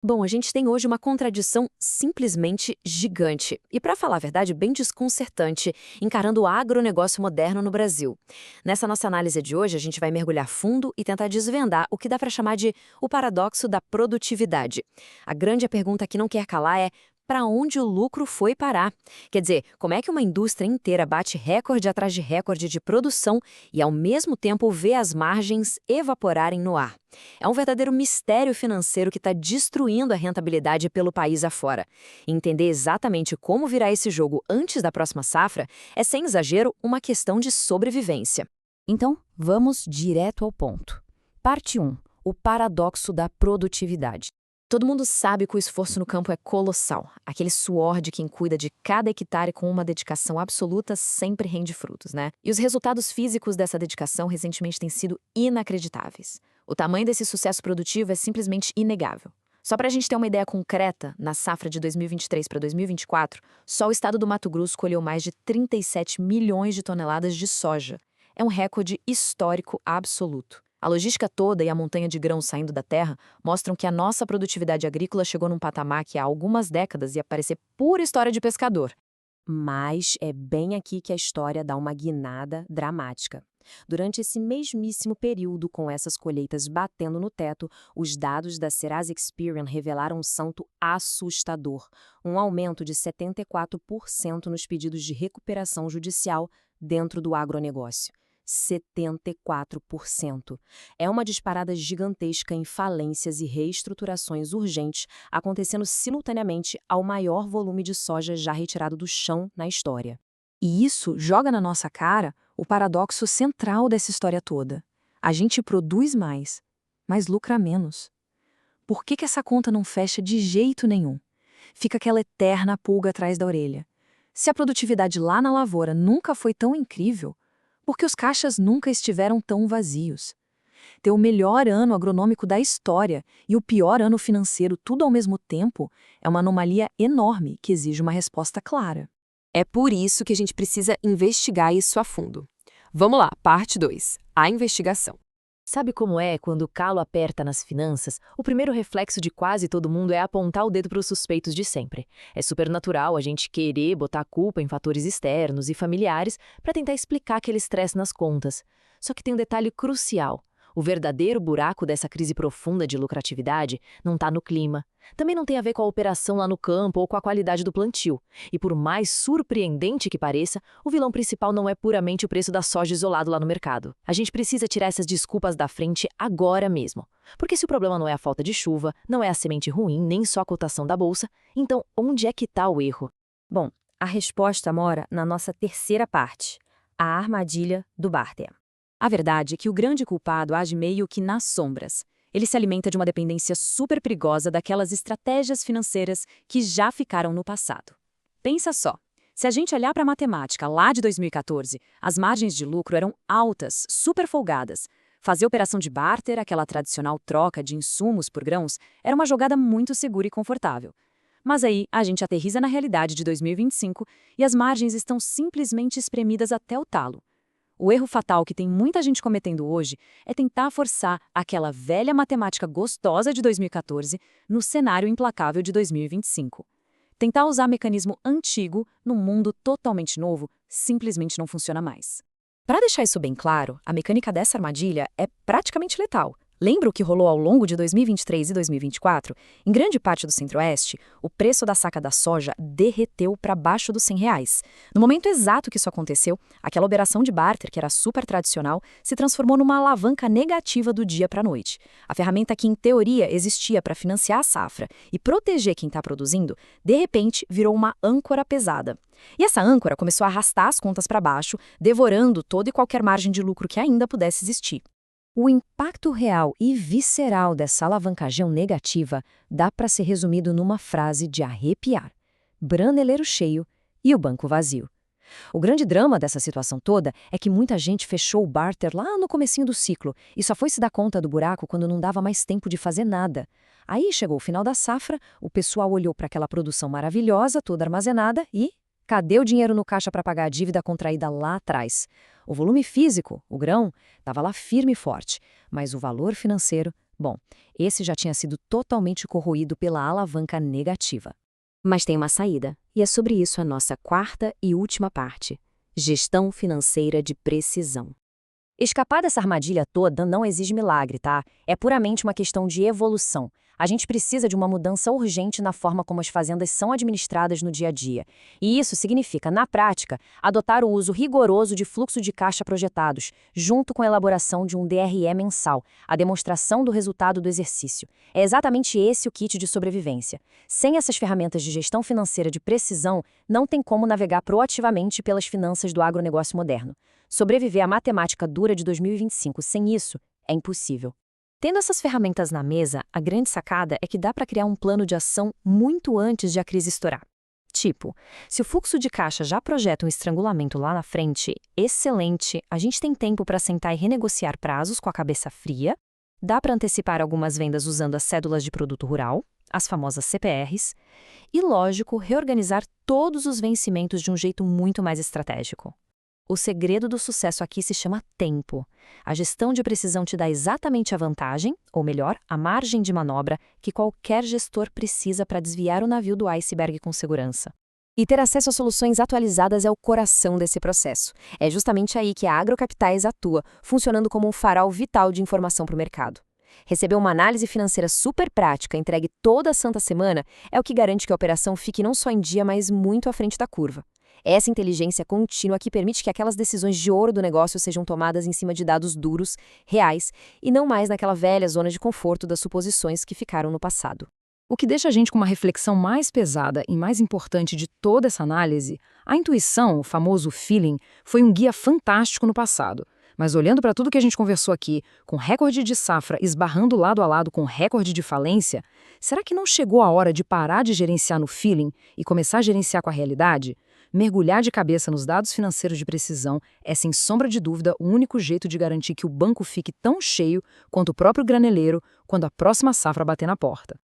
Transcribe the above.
Bom, a gente tem hoje uma contradição simplesmente gigante e, para falar a verdade, bem desconcertante, encarando o agronegócio moderno no Brasil. Nessa nossa análise de hoje, a gente vai mergulhar fundo e tentar desvendar o que dá para chamar de o paradoxo da produtividade. A grande pergunta que não quer calar é: para onde o lucro foi parar? Quer dizer, como é que uma indústria inteira bate recorde atrás de recorde de produção e, ao mesmo tempo, vê as margens evaporarem no ar? É um verdadeiro mistério financeiro que está destruindo a rentabilidade pelo país afora. Entender exatamente como virar esse jogo antes da próxima safra é, sem exagero, uma questão de sobrevivência. Então, vamos direto ao ponto. Parte 1. O paradoxo da produtividade. Todo mundo sabe que o esforço no campo é colossal. Aquele suor de quem cuida de cada hectare com uma dedicação absoluta sempre rende frutos, né? E os resultados físicos dessa dedicação recentemente têm sido inacreditáveis. O tamanho desse sucesso produtivo é simplesmente inegável. Só para a gente ter uma ideia concreta, na safra de 2023 para 2024, só o estado do Mato Grosso colheu mais de 37 milhões de toneladas de soja. É um recorde histórico absoluto. A logística toda e a montanha de grãos saindo da terra mostram que a nossa produtividade agrícola chegou num patamar que há algumas décadas ia parecer pura história de pescador. Mas é bem aqui que a história dá uma guinada dramática. Durante esse mesmíssimo período, com essas colheitas batendo no teto, os dados da Serasa Experian revelaram um salto assustador, um aumento de 74% nos pedidos de recuperação judicial dentro do agronegócio. 74%. É uma disparada gigantesca em falências e reestruturações urgentes, acontecendo simultaneamente ao maior volume de soja já retirado do chão na história. E isso joga na nossa cara o paradoxo central dessa história toda. A gente produz mais, mas lucra menos. Por que essa conta não fecha de jeito nenhum? Fica aquela eterna pulga atrás da orelha. Se a produtividade lá na lavoura nunca foi tão incrível, por que os caixas nunca estiveram tão vazios? Ter o melhor ano agronômico da história e o pior ano financeiro tudo ao mesmo tempo é uma anomalia enorme que exige uma resposta clara. É por isso que a gente precisa investigar isso a fundo. Vamos lá, parte 2. A investigação. Sabe como é quando o calo aperta nas finanças? O primeiro reflexo de quase todo mundo é apontar o dedo para os suspeitos de sempre. É super natural a gente querer botar a culpa em fatores externos e familiares para tentar explicar aquele estresse nas contas. Só que tem um detalhe crucial. O verdadeiro buraco dessa crise profunda de lucratividade não está no clima. Também não tem a ver com a operação lá no campo ou com a qualidade do plantio. E por mais surpreendente que pareça, o vilão principal não é puramente o preço da soja isolado lá no mercado. A gente precisa tirar essas desculpas da frente agora mesmo. Porque se o problema não é a falta de chuva, não é a semente ruim, nem só a cotação da bolsa, então onde é que está o erro? Bom, a resposta mora na nossa terceira parte, a armadilha do barter. A verdade é que o grande culpado age meio que nas sombras. Ele se alimenta de uma dependência super perigosa daquelas estratégias financeiras que já ficaram no passado. Pensa só, se a gente olhar para a matemática lá de 2014, as margens de lucro eram altas, super folgadas. Fazer operação de barter, aquela tradicional troca de insumos por grãos, era uma jogada muito segura e confortável. Mas aí a gente aterriza na realidade de 2025 e as margens estão simplesmente espremidas até o talo. O erro fatal que tem muita gente cometendo hoje é tentar forçar aquela velha matemática gostosa de 2014 no cenário implacável de 2025. Tentar usar mecanismo antigo num mundo totalmente novo simplesmente não funciona mais. Para deixar isso bem claro, a mecânica dessa armadilha é praticamente letal. Lembra o que rolou ao longo de 2023 e 2024? Em grande parte do Centro-Oeste, o preço da saca da soja derreteu para baixo dos R$ 100. No momento exato que isso aconteceu, aquela operação de barter, que era super tradicional, se transformou numa alavanca negativa do dia para a noite. A ferramenta que, em teoria, existia para financiar a safra e proteger quem está produzindo, de repente virou uma âncora pesada. E essa âncora começou a arrastar as contas para baixo, devorando toda e qualquer margem de lucro que ainda pudesse existir. O impacto real e visceral dessa alavancagem negativa dá para ser resumido numa frase de arrepiar: braneleiro cheio e o banco vazio. O grande drama dessa situação toda é que muita gente fechou o barter lá no comecinho do ciclo e só foi se dar conta do buraco quando não dava mais tempo de fazer nada. Aí chegou o final da safra, o pessoal olhou para aquela produção maravilhosa, toda armazenada e... cadê o dinheiro no caixa para pagar a dívida contraída lá atrás? O volume físico, o grão, estava lá firme e forte, mas o valor financeiro Bom, esse já tinha sido totalmente corroído pela alavanca negativa. Mas tem uma saída, e é sobre isso a nossa quarta e última parte: gestão financeira de precisão. Escapar dessa armadilha toda não exige milagre, tá? É puramente uma questão de evolução. A gente precisa de uma mudança urgente na forma como as fazendas são administradas no dia a dia. E isso significa, na prática, adotar o uso rigoroso de fluxo de caixa projetados, junto com a elaboração de um DRE mensal, a demonstração do resultado do exercício. É exatamente esse o kit de sobrevivência. Sem essas ferramentas de gestão financeira de precisão, não tem como navegar proativamente pelas finanças do agronegócio moderno. Sobreviver à matemática dura de 2025 sem isso é impossível. Tendo essas ferramentas na mesa, a grande sacada é que dá para criar um plano de ação muito antes de a crise estourar. Tipo, se o fluxo de caixa já projeta um estrangulamento lá na frente, excelente, a gente tem tempo para sentar e renegociar prazos com a cabeça fria, dá para antecipar algumas vendas usando as cédulas de produto rural, as famosas CPRs, e, lógico, reorganizar todos os vencimentos de um jeito muito mais estratégico. O segredo do sucesso aqui se chama tempo. A gestão de precisão te dá exatamente a vantagem, ou melhor, a margem de manobra, que qualquer gestor precisa para desviar o navio do iceberg com segurança. E ter acesso a soluções atualizadas é o coração desse processo. É justamente aí que a Agrocapitais atua, funcionando como um farol vital de informação para o mercado. Receber uma análise financeira super prática, entregue toda a santa semana, é o que garante que a operação fique não só em dia, mas muito à frente da curva. Essa inteligência contínua que permite que aquelas decisões de ouro do negócio sejam tomadas em cima de dados duros, reais, e não mais naquela velha zona de conforto das suposições que ficaram no passado. O que deixa a gente com uma reflexão mais pesada e mais importante de toda essa análise, a intuição, o famoso feeling, foi um guia fantástico no passado. Mas olhando para tudo que a gente conversou aqui, com recorde de safra esbarrando lado a lado com recorde de falência, será que não chegou a hora de parar de gerenciar no feeling e começar a gerenciar com a realidade? Mergulhar de cabeça nos dados financeiros de precisão é, sem sombra de dúvida, o único jeito de garantir que o banco fique tão cheio quanto o próprio graneleiro quando a próxima safra bater na porta.